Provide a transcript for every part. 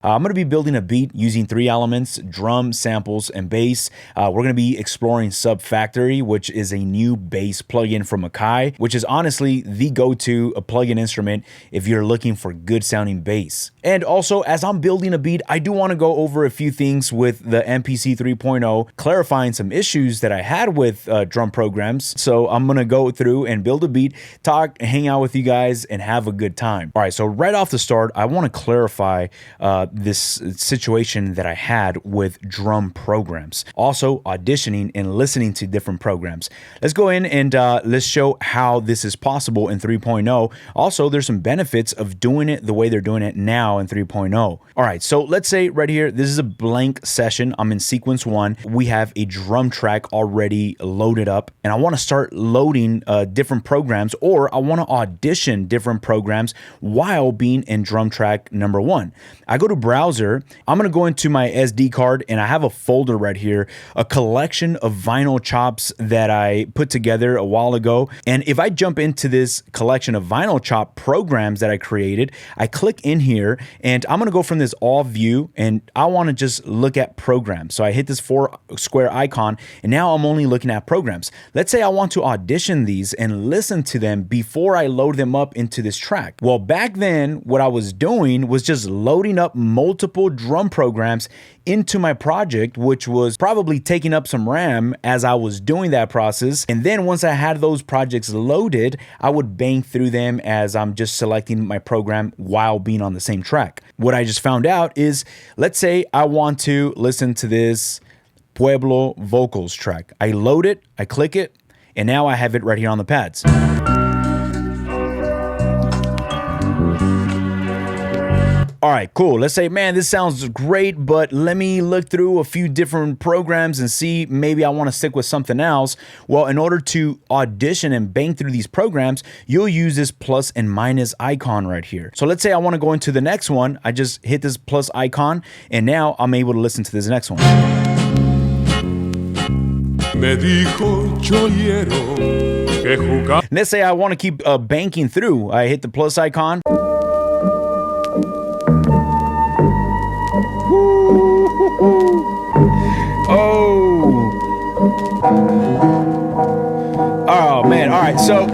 I'm going to be building a beat using 3 elements: drum, samples, and bass. We're going to be exploring SubFactory, which is a new bass plugin from Akai, which is honestly the go-to plugin instrument if you're looking for good sounding bass. And also, as I'm building a beat, I do want to go over a few things with the MPC 3.0, clarifying some issues that I had with drum programs. So I'm going to go through and build a beat, talk, hang out with you guys, and have a good time. All right, so right off the start, I want to clarify this situation that I had with drum programs. Also, auditioning and listening to different programs. Let's go in and let's show how this is possible in 3.0. Also, there's some benefits of doing it the way they're doing it now in 3.0. All right, so let's say right here, this is a blank session. I'm in sequence 1. We have a drum track already loaded up, and I want to start loading different programs, or I want to audition different programs while being in drum track number 1. I go to browser, I'm going to go into my SD card, and I have a folder right here, a collection of vinyl chops that I put together a while ago. And if I jump into this collection of vinyl chop programs that I created, I click in here, and I'm going to go from this all view, and I want to just look at programs. So I hit this 4 square icon, and now I'm only looking at programs. Let's say I want to audition these and listen to them before I load them up into this track. Well, back then, what I was doing was just loading up multiple drum programs into my project, which was probably taking up some RAM as I was doing that process. And then once I had those projects loaded, I would bang through them as I'm just selecting my program while being on the same track. What I just found out is, let's say I want to listen to this Pueblo vocals track. I load it, I click it, and now I have it right here on the pads. All right, cool. Let's say, man, this sounds great, but let me look through a few different programs and see, maybe I want to stick with something else. Well, in order to audition and bang through these programs, you'll use this plus and minus icon right here. So let's say I want to go into the next one. I just hit this plus icon, and now I'm able to listen to this next one. Let's say I want to keep banking through. I hit the plus icon. Oh man. All right, so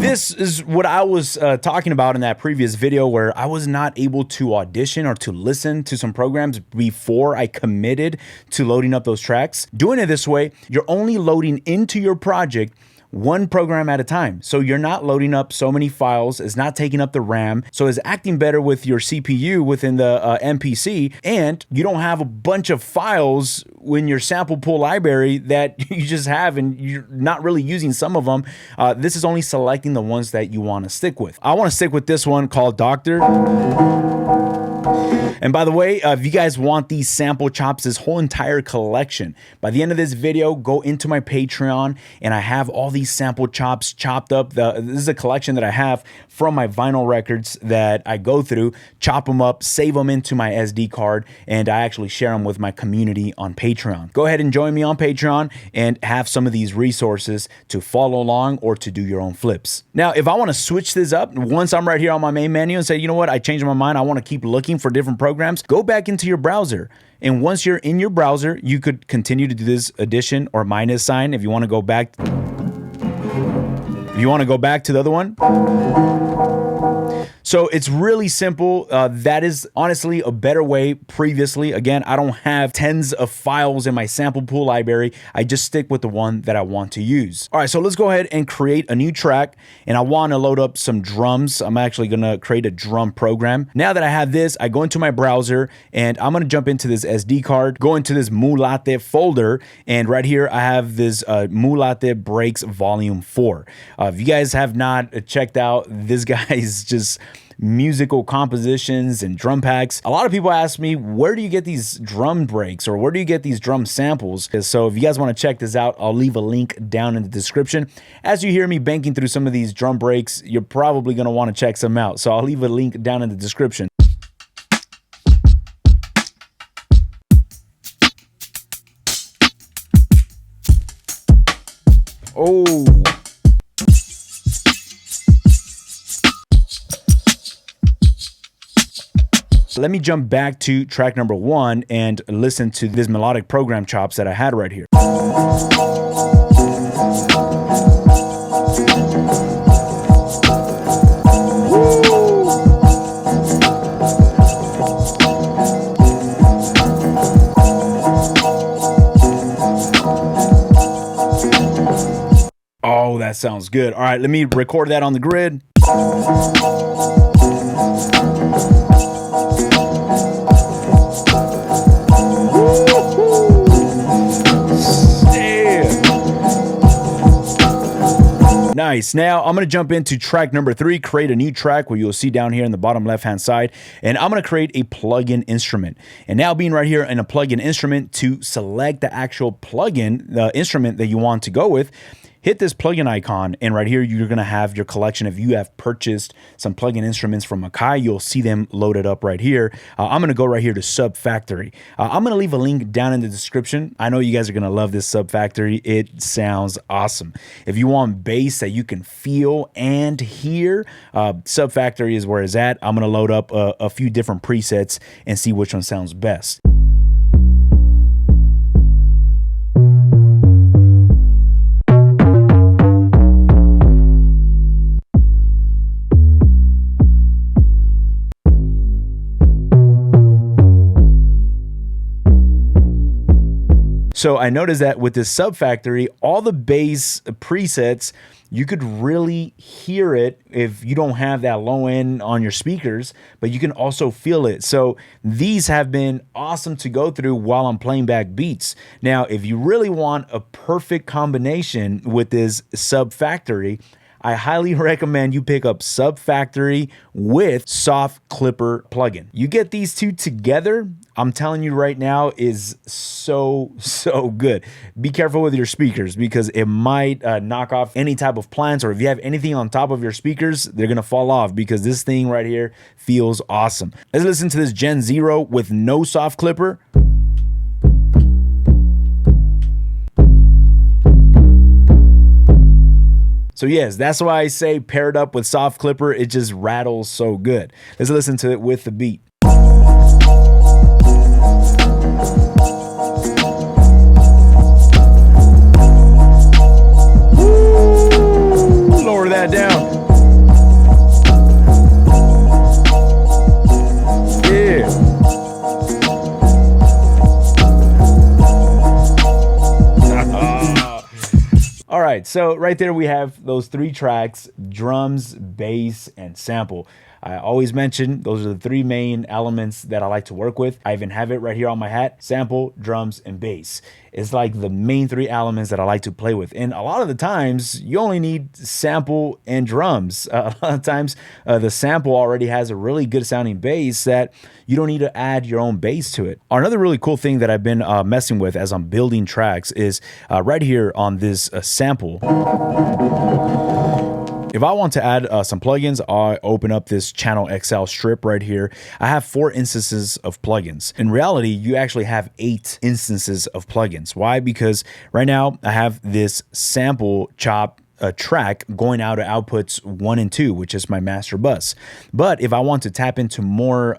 this is what I was talking about in that previous video, where I was not able to audition or to listen to some programs before I committed to loading up those tracks. Doing it this way, you're only loading into your project one program at a time. So you're not loading up so many files, it's not taking up the RAM, so it's acting better with your CPU within the MPC, and you don't have a bunch of files in your sample pool library that you just have and you're not really using some of them. This is only selecting the ones that you want to stick with. I want to stick with this one called Doctor. And by the way, if you guys want these sample chops, this whole entire collection, by the end of this video, go into my Patreon, and I have all these sample chops chopped up. This is a collection that I have from my vinyl records that I go through, chop them up, save them into my SD card, and I actually share them with my community on Patreon. Go ahead and join me on Patreon and have some of these resources to follow along or to do your own flips. Now, if I want to switch this up, once I'm right here on my main menu and say, you know what, I changed my mind, I want to keep looking for different programs, go back into your browser. And once you're in your browser, you could continue to do this addition or minus sign if you want to go back. If you want to go back to the other one. So it's really simple. That is honestly a better way. Previously, again, I don't have tens of files in my sample pool library. I just stick with the one that I want to use. All right, so let's go ahead and create a new track, and I want to load up some drums. I'm actually going to create a drum program. Now that I have this, I go into my browser, and I'm going to jump into this SD card, go into this Mulate folder, and right here I have this Mulate Breaks Volume 4. If you guys have not checked out this guy's just musical compositions and drum packs, a lot of people ask me, where do you get these drum breaks, or where do you get these drum samples? So if you guys want to check this out, I'll leave a link down in the description. As you hear me banking through some of these drum breaks, you're probably going to want to check some out, so I'll leave a link down in the description. Oh, let me jump back to track number 1 and listen to this melodic program chops that I had right here. Oh, that sounds good. All right, let me record that on the grid. Nice. Now I'm going to jump into track number 3, create a new track, where you'll see down here in the bottom left-hand side, and I'm going to create a plugin instrument. And now being right here in a plugin instrument, to select the actual plugin, the instrument that you want to go with, hit this plugin icon, and right here you're going to have your collection. If you have purchased some plugin instruments from Akai, you'll see them loaded up right here. I'm going to go right here to SubFactory. I'm going to leave a link down in the description. I know you guys are going to love this SubFactory. It sounds awesome. If you want bass that you can feel and hear, SubFactory is where it's at. I'm going to load up a few different presets and see which one sounds best. So I noticed that with this SubFactory, all the bass presets, you could really hear it if you don't have that low end on your speakers, but you can also feel it. So these have been awesome to go through while I'm playing back beats. Now, if you really want a perfect combination with this SubFactory, I highly recommend you pick up SubFactory with Soft Clipper plugin. You get these two together, I'm telling you right now, is so good. Be careful with your speakers, because it might knock off any type of plants, or if you have anything on top of your speakers, they're gonna fall off, because this thing right here feels awesome. Let's listen to this Gen 0 with no Soft Clipper. So yes, that's why I say paired up with Soft Clipper, it just rattles so good. Let's listen to it with the beat. Woo! Lower that down. Yeah. All right, so right there we have those 3 tracks: drums, bass, and sample. I always mention those are the 3 main elements that I like to work with. I even have it right here on my hat: sample, drums, and bass. It's like the main 3 elements that I like to play with. And a lot of the times you only need sample and drums. A lot of times the sample already has a really good sounding bass that you don't need to add your own bass to it. Another really cool thing that I've been messing with as I'm building tracks is right here on this sample. If I want to add some plugins, I open up this Channel XL strip right here. I have 4 instances of plugins. In reality, you actually have 8 instances of plugins. Why? Because right now I have this sample chop track going out of outputs 1 and 2, which is my master bus. But if I want to tap into more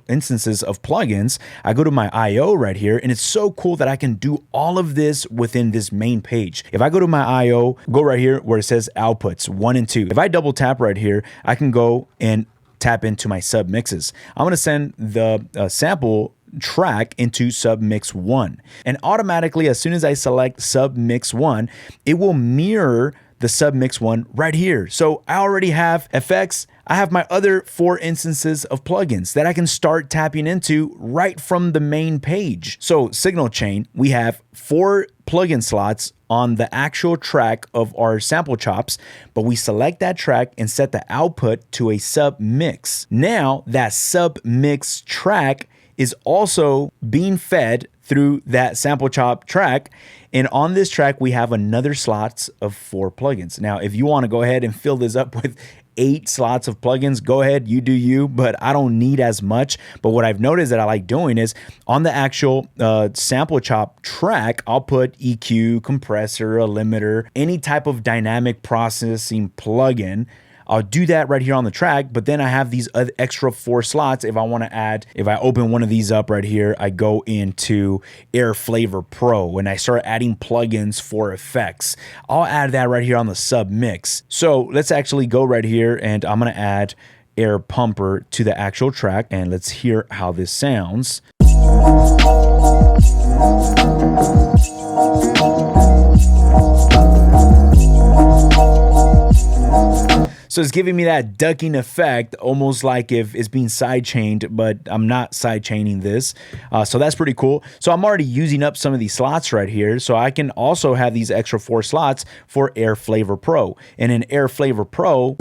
instances of plugins, I go to my IO right here, and it's so cool that I can do all of this within this main page. If I go to my IO, go right here where it says outputs 1 and 2. If I double tap right here, I can go and tap into my SubMixes. I'm going to send the sample track into SubMix 1, and automatically, as soon as I select SubMix 1, it will mirror the SubMix 1 right here. So I already have effects. I have my other 4 instances of plugins that I can start tapping into right from the main page. So signal chain, we have 4 plugin slots on the actual track of our sample chops, but we select that track and set the output to a SubMix. Now that SubMix track is also being fed through that sample chop track. And on this track, we have another slots of 4 plugins. Now, if you want to go ahead and fill this up with 8 slots of plugins, go ahead, you do you, but I don't need as much. But what I've noticed that I like doing is on the actual sample chop track, I'll put EQ, compressor, a limiter, any type of dynamic processing plugin. I'll do that right here on the track, but then I have these extra 4 slots. If I want to add, if I open one of these up right here, I go into Air Flavor Pro and I start adding plugins for effects. I'll add that right here on the SubMix. So let's actually go right here and I'm going to add Air Pumper to the actual track and let's hear how this sounds. So it's giving me that ducking effect, almost like if it's being sidechained, but I'm not sidechaining this. So that's pretty cool. So I'm already using up some of these slots right here. So I can also have these extra 4 slots for Air Flavor Pro. And in Air Flavor Pro,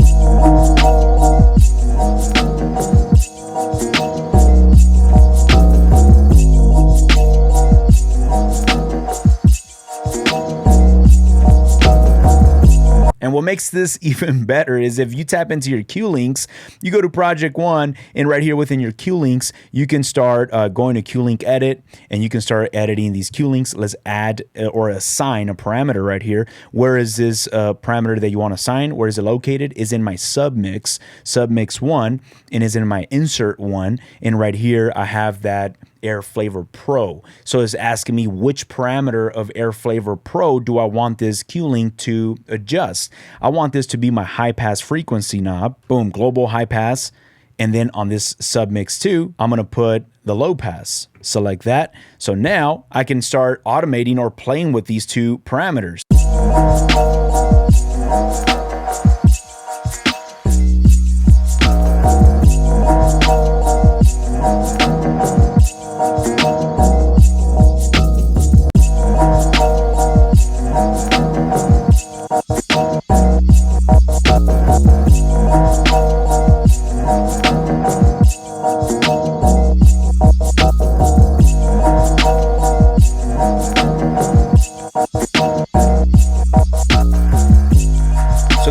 and what makes this even better is if you tap into your Q links, you go to project 1 and right here within your Q links, you can start going to Q link edit and you can start editing these Q links. Let's add or assign a parameter right here. Where is this parameter that you want to assign? Where is it located? Is in my submix, submix 1, and is in my insert 1. And right here, I have that Air Flavor Pro. So it's asking me which parameter of Air Flavor Pro do I want this Q link to adjust. I want this to be my high pass frequency knob. Boom, global high pass. And then on this submix 2, I'm going to put the low pass. Select that. So now I can start automating or playing with these 2 parameters.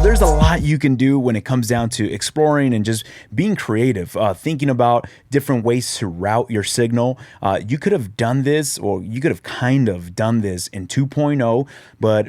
There's a lot you can do when it comes down to exploring and just being creative, thinking about different ways to route your signal. You could have done this, or you could have kind of done this in 2.0, but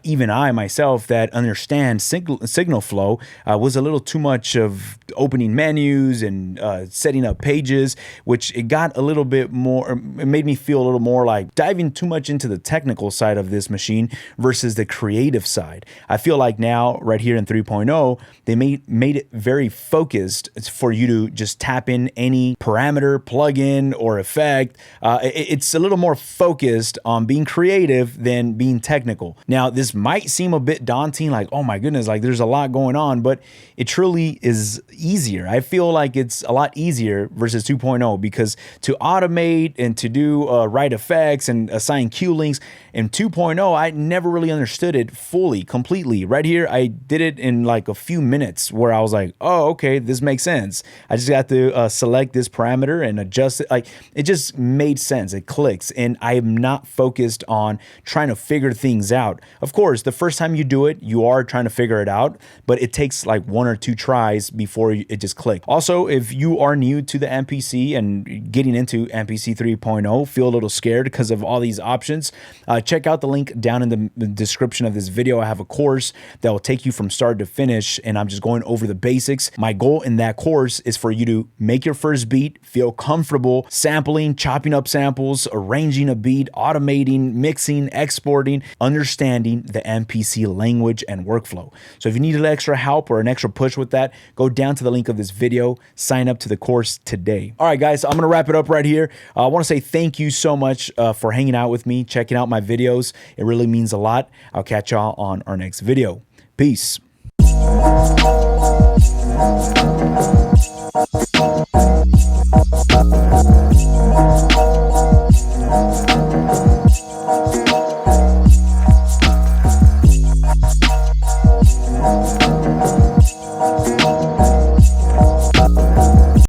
even I myself that understand signal flow was a little too much of opening menus and setting up pages, which it got a little bit more, it made me feel a little more like diving too much into the technical side of this machine versus the creative side. I feel like now, right here in 3.0, they made it very focused for you to just tap in any parameter, plugin, or effect. It's a little more focused on being creative than being technical. Now, this might seem a bit daunting, like, oh my goodness, like there's a lot going on, but it truly is easier. I feel like it's a lot easier versus 2.0 because to automate and to do write effects and assign Q links in 2.0, I never really understood it fully, completely. Right here, I did it in like a few minutes where I was like, oh, okay, this makes sense. I just got to select this parameter and adjust it. Like, it just made sense. It clicks. And I am not focused on trying to figure things out. Of course, the first time you do it, you are trying to figure it out, but it takes like 1 or 2 tries before it just clicks. Also, if you are new to the MPC and getting into MPC 3.0, feel a little scared because of all these options, check out the link down in the description of this video. I have a course that will take you from start to finish, and I'm just going over the basics. My goal in that course is for you to make your first beat, feel comfortable sampling, chopping up samples, arranging a beat, automating, mixing, exporting, understanding the MPC language and workflow. So if you need an extra help or an extra push with that, go down to the link of this video, sign up to the course today. All right, guys, I'm going to wrap it up right here. I want to say thank you so much for hanging out with me, checking out my videos. It really means a lot. I'll catch y'all on our next video. Peace.